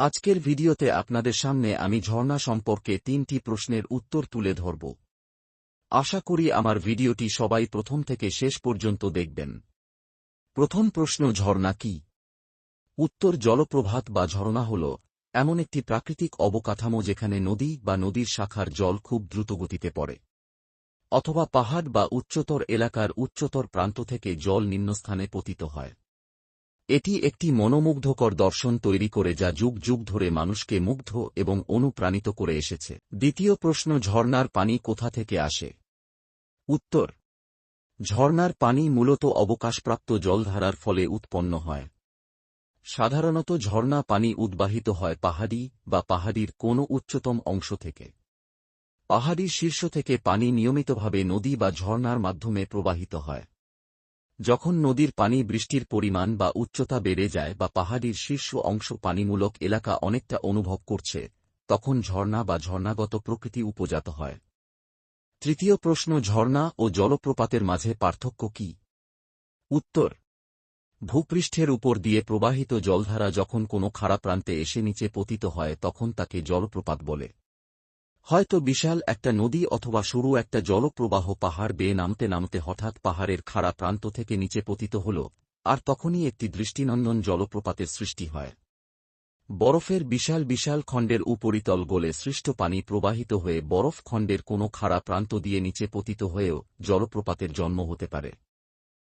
আজকের ভিডিওতে আপনাদের সামনে আমি ঝর্ণা সম্পর্কে 3টি প্রশ্নের উত্তর তুলে ধরব। আশা করি আমার ভিডিওটি সবাই প্রথম থেকে শেষ পর্যন্ত দেখবেন। প্রথম প্রশ্ন, ঝর্ণা কি? উত্তর, জলপ্রপাত বা ঝর্ণা হল এমন একটি প্রাকৃতিক অবকাঠামো যেখানে নদী বা নদীর শাখার জল খুব দ্রুতগতিতে পড়ে, অথবা পাহাড় বা উচ্চতর এলাকার উচ্চতর প্রান্ত থেকে জল নিম্নস্থানে পতিত হয়। এটি একটি মনোমুগ্ধকর দর্শন তৈরি করে যা যুগ যুগ ধরে মানুষকে মুগ্ধ এবং অনুপ্রাণিত করে এসেছে। দ্বিতীয় প্রশ্ন, ঝর্ণার পানি কোথা থেকে আসে? উত্তর, ঝর্ণার পানি মূলত অবকাশপ্রাপ্ত জলধারার ফলে উৎপন্ন হয়। সাধারণত ঝর্ণা পানি উদ্বাহিত হয় পাহাড়ি বা পাহাড়ির কোনো উচ্চতম অংশ থেকে। পাহাড়ির শীর্ষ থেকে পানি নিয়মিতভাবে নদী বা ঝর্ণার মাধ্যমে প্রবাহিত হয়। যখন নদীর পানি বৃষ্টির পরিমাণ বা উচ্চতা বেড়ে যায় বা পাহাড়ির শীর্ষ অংশ পানিমূলক এলাকা অনেকটা অনুভব করছে, তখন ঝর্ণা বা ঝর্ণাগত প্রকৃতি উপজাত হয়। তৃতীয় প্রশ্ন, ঝর্ণা ও জলপ্রপাতের মাঝে পার্থক্য কি? উত্তর, ভূপৃষ্ঠের উপর দিয়ে প্রবাহিত জলধারা যখন কোনো খাড়া প্রান্তে এসে নিচে পতিত হয় তখন তাকে জলপ্রপাত বলে। হয়তো বিশাল একটা নদী অথবা সরু একটা জলপ্রবাহ পাহাড় বেয়ে নামতে নামতে হঠাৎ পাহাড়ের খাড়া প্রান্ত থেকে নিচে পতিত হল, আর তখনই একটি দৃষ্টিনন্দন জলপ্রপাতের সৃষ্টি হয়। বরফের বিশাল বিশাল খণ্ডের উপরিতল গলে সৃষ্ট পানি প্রবাহিত হয়ে বরফ খণ্ডের কোনো খাড়া প্রান্ত দিয়ে নিচে পতিত হয়েও জলপ্রপাতের জন্ম হতে পারে।